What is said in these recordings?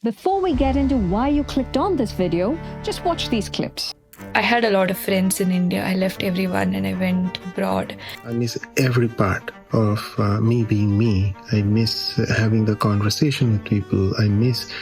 Before we get into why you clicked on this video, just watch these clips. I had a lot of friends in India. I left everyone and I went abroad. I miss every part of me being me. I miss having the conversation with people. I miss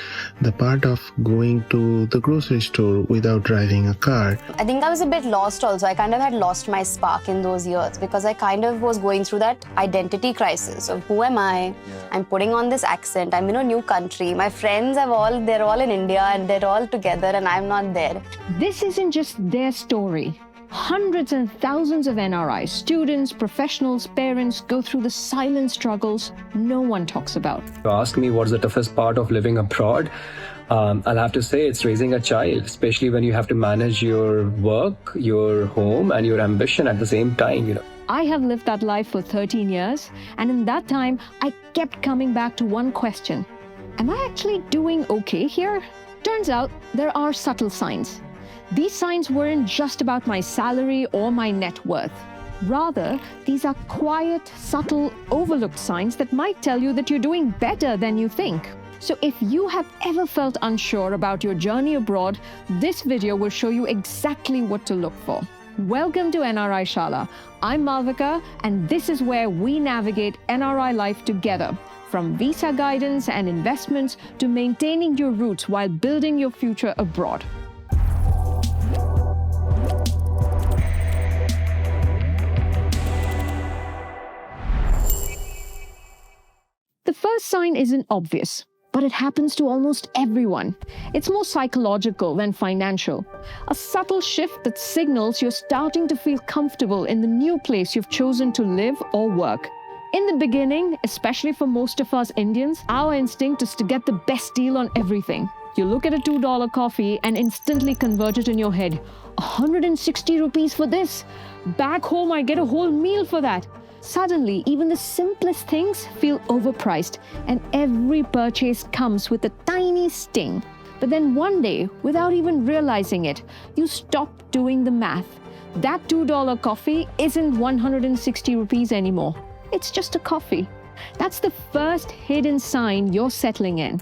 the part of going to the grocery store without driving a car. I think I was a bit lost also. I kind of had lost my spark in those years because I kind of was going through that identity crisis of who am I? I'm putting on this accent. I'm in a new country. My friends they're all in India and they're all together and I'm not there. This isn't just their story. Hundreds and thousands of NRIs, students, professionals, parents go through the silent struggles no one talks about. You ask me what's the toughest part of living abroad, I'll have to say it's raising a child, especially when you have to manage your work, your home, and your ambition at the same time. I have lived that life for 13 years, and in that time, I kept coming back to one question. Am I actually doing okay here? Turns out there are subtle signs. These signs weren't just about my salary or my net worth. Rather, these are quiet, subtle, overlooked signs that might tell you that you're doing better than you think. So if you have ever felt unsure about your journey abroad, this video will show you exactly what to look for. Welcome to NRI Shaala. I'm Malvika, and this is where we navigate NRI life together. From visa guidance and investments to maintaining your roots while building your future abroad. The first sign isn't obvious, but it happens to almost everyone. It's more psychological than financial. A subtle shift that signals you're starting to feel comfortable in the new place you've chosen to live or work. In the beginning, especially for most of us Indians, our instinct is to get the best deal on everything. You look at a $2 coffee and instantly convert it in your head. 160 rupees for this. Back home, I get a whole meal for that. Suddenly, even the simplest things feel overpriced, and every purchase comes with a tiny sting. But then one day, without even realizing it, you stop doing the math. That $2 coffee isn't 160 rupees anymore. It's just a coffee. That's the first hidden sign you're settling in.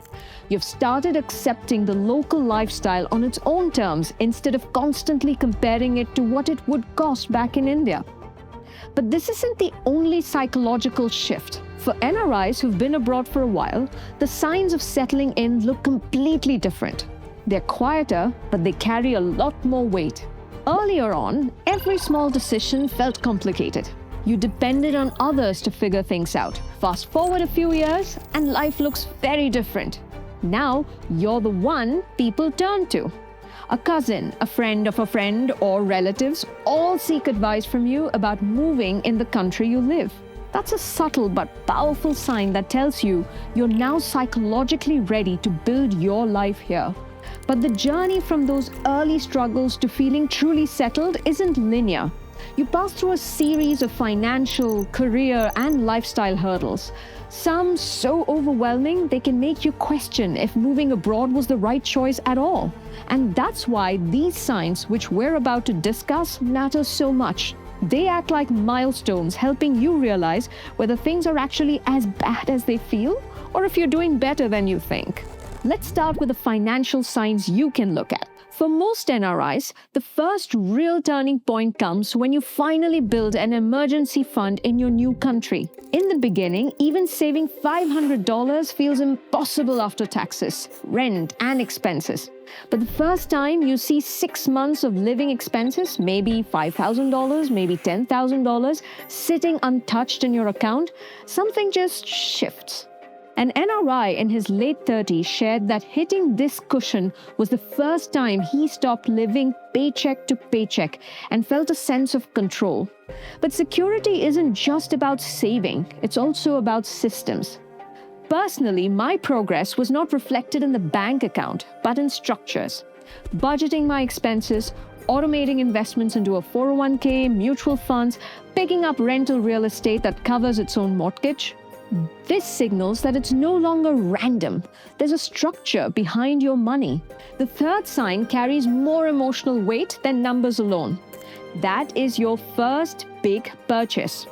You've started accepting the local lifestyle on its own terms instead of constantly comparing it to what it would cost back in India. But this isn't the only psychological shift. For NRIs who've been abroad for a while, the signs of settling in look completely different. They're quieter, but they carry a lot more weight. Earlier on, every small decision felt complicated. You depended on others to figure things out. Fast forward a few years, and life looks very different. Now, you're the one people turn to. A cousin, a friend of a friend, or relatives all seek advice from you about moving in the country you live. That's a subtle but powerful sign that tells you you're now psychologically ready to build your life here. But the journey from those early struggles to feeling truly settled isn't linear. You pass through a series of financial, career, and lifestyle hurdles. Some so overwhelming they can make you question if moving abroad was the right choice at all. And that's why these signs, which we're about to discuss, matter so much. They act like milestones, helping you realize whether things are actually as bad as they feel, or if you're doing better than you think. Let's start with the financial signs you can look at. For most NRIs, the first real turning point comes when you finally build an emergency fund in your new country. In the beginning, even saving $500 feels impossible after taxes, rent, and expenses. But the first time you see 6 months of living expenses, maybe $5,000, maybe $10,000, sitting untouched in your account, something just shifts. An NRI in his late 30s shared that hitting this cushion was the first time he stopped living paycheck to paycheck and felt a sense of control. But security isn't just about saving, it's also about systems. Personally, my progress was not reflected in the bank account, but in structures. Budgeting my expenses, automating investments into a 401k, mutual funds, picking up rental real estate that covers its own mortgage. This signals that it's no longer random. There's a structure behind your money. The third sign carries more emotional weight than numbers alone. That is your first big purchase.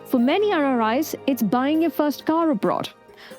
For many NRIs, it's buying your first car abroad.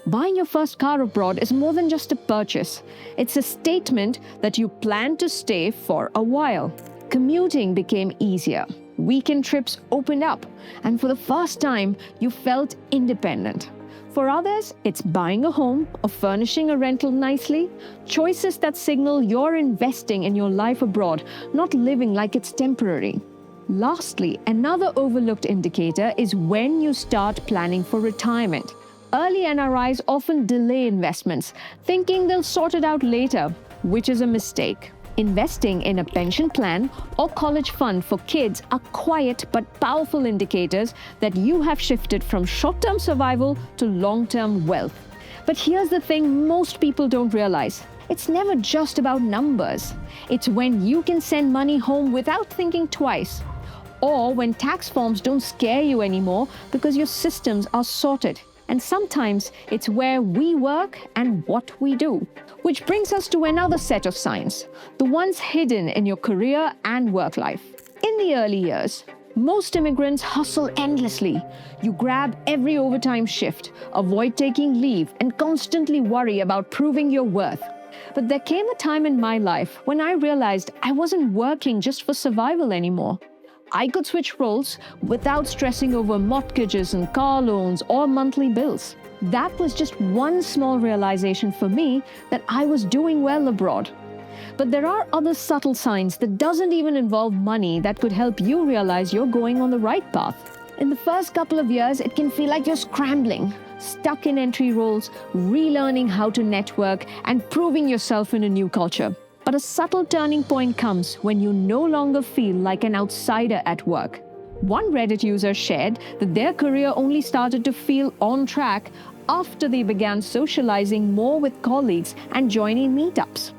Buying your first car abroad is more than just a purchase. It's a statement that you plan to stay for a while. Commuting became easier. Weekend trips opened up, and for the first time, you felt independent. For others, it's buying a home or furnishing a rental nicely, choices that signal you're investing in your life abroad, not living like it's temporary. Lastly, another overlooked indicator is when you start planning for retirement. Early NRIs often delay investments, thinking they'll sort it out later, which is a mistake. Investing in a pension plan or college fund for kids are quiet but powerful indicators that you have shifted from short-term survival to long-term wealth. But here's the thing most people don't realize. It's never just about numbers. It's when you can send money home without thinking twice. Or when tax forms don't scare you anymore because your systems are sorted. And sometimes it's where we work and what we do. Which brings us to another set of signs, the ones hidden in your career and work life. In the early years, most immigrants hustle endlessly. You grab every overtime shift, avoid taking leave, and constantly worry about proving your worth. But there came a time in my life when I realized I wasn't working just for survival anymore. I could switch roles without stressing over mortgages and car loans or monthly bills. That was just one small realization for me that I was doing well abroad. But there are other subtle signs that doesn't even involve money that could help you realize you're going on the right path. In the first couple of years, it can feel like you're scrambling, stuck in entry roles, relearning how to network, and proving yourself in a new culture. But a subtle turning point comes when you no longer feel like an outsider at work. One Reddit user shared that their career only started to feel on track after they began socializing more with colleagues and joining meetups.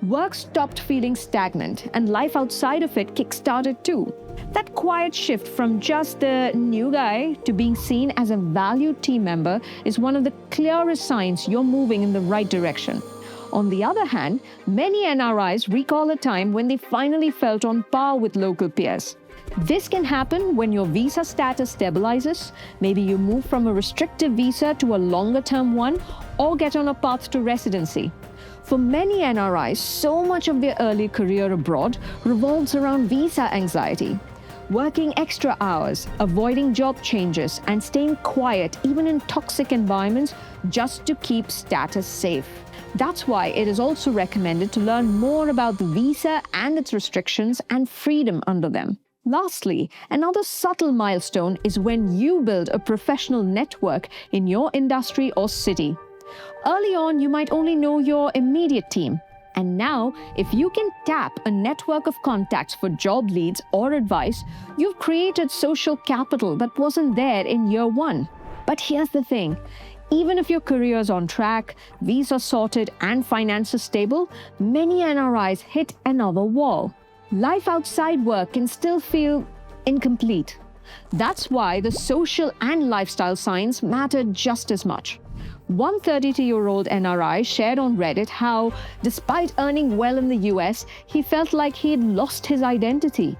Work stopped feeling stagnant, and life outside of it kick-started too. That quiet shift from just the new guy to being seen as a valued team member is one of the clearest signs you're moving in the right direction. On the other hand, many NRIs recall a time when they finally felt on par with local peers. This can happen when your visa status stabilizes, maybe you move from a restrictive visa to a longer-term one, or get on a path to residency. For many NRIs, so much of their early career abroad revolves around visa anxiety. Working extra hours, avoiding job changes, and staying quiet even in toxic environments just to keep status safe. That's why it is also recommended to learn more about the visa and its restrictions and freedom under them. Lastly, another subtle milestone is when you build a professional network in your industry or city. Early on, you might only know your immediate team. And now, if you can tap a network of contacts for job leads or advice, you've created social capital that wasn't there in year one. But here's the thing. Even if your career is on track, visa sorted, and finances stable, many NRIs hit another wall. Life outside work can still feel incomplete. That's why the social and lifestyle signs matter just as much. One 32-year-old NRI shared on Reddit how, despite earning well in the US, he felt like he'd lost his identity.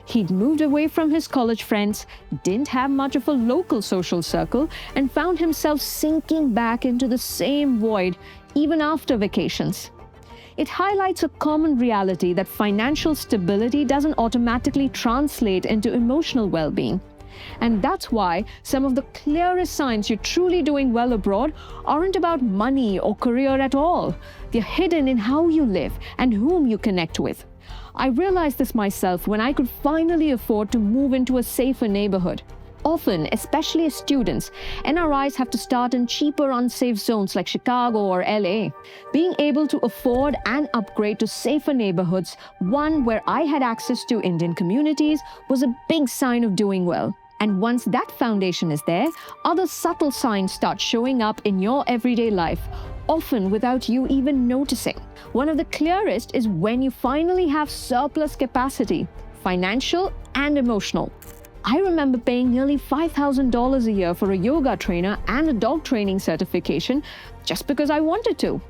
He'd moved away from his college friends, didn't have much of a local social circle, and found himself sinking back into the same void even after vacations. It highlights a common reality that financial stability doesn't automatically translate into emotional well-being. And that's why some of the clearest signs you're truly doing well abroad aren't about money or career at all. They're hidden in how you live and whom you connect with. I realized this myself when I could finally afford to move into a safer neighborhood. Often, especially as students, NRIs have to start in cheaper, unsafe zones like Chicago or LA. Being able to afford and upgrade to safer neighborhoods, one where I had access to Indian communities, was a big sign of doing well. And once that foundation is there, other subtle signs start showing up in your everyday life, often without you even noticing. One of the clearest is when you finally have surplus capacity, financial and emotional. I remember paying nearly $5,000 a year for a yoga trainer and a dog training certification just because I wanted to.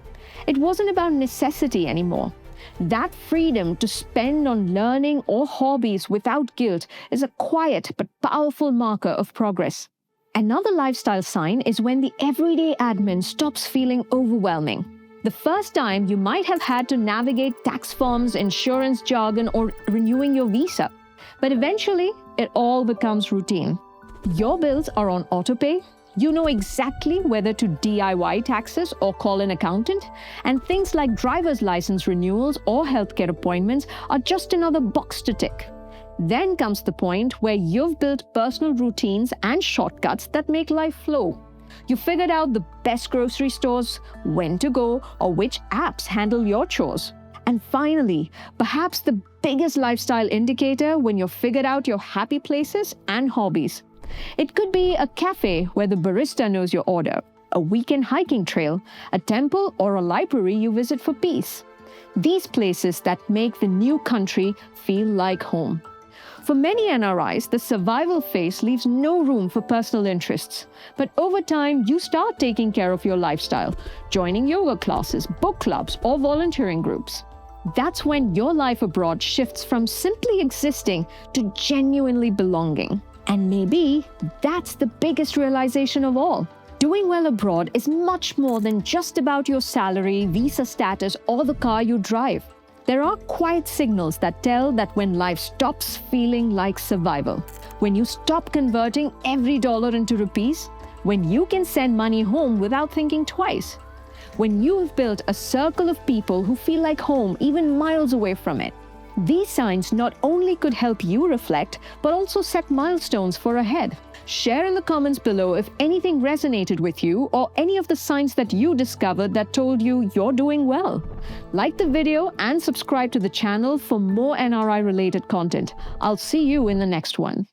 It wasn't about necessity anymore. That freedom to spend on learning or hobbies without guilt is a quiet but powerful marker of progress. Another lifestyle sign is when the everyday admin stops feeling overwhelming. The first time you might have had to navigate tax forms, insurance jargon, or renewing your visa. But eventually, it all becomes routine. Your bills are on autopay. You know exactly whether to DIY taxes or call an accountant, and things like driver's license renewals or healthcare appointments are just another box to tick. Then comes the point where you've built personal routines and shortcuts that make life flow. You figured out the best grocery stores, when to go, or which apps handle your chores. And finally, perhaps the biggest lifestyle indicator when you've figured out your happy places and hobbies. It could be a cafe where the barista knows your order, a weekend hiking trail, a temple, or a library you visit for peace. These places that make the new country feel like home. For many NRIs, the survival phase leaves no room for personal interests. But over time, you start taking care of your lifestyle, joining yoga classes, book clubs, or volunteering groups. That's when your life abroad shifts from simply existing to genuinely belonging. And maybe that's the biggest realization of all. Doing well abroad is much more than just about your salary, visa status, or the car you drive. There are quiet signals that tell that when life stops feeling like survival, when you stop converting every dollar into rupees, when you can send money home without thinking twice, when you've built a circle of people who feel like home even miles away from it. These signs not only could help you reflect, but also set milestones for ahead. Share in the comments below if anything resonated with you or any of the signs that you discovered that told you you're doing well. Like the video and subscribe to the channel for more NRI-related content. I'll see you in the next one.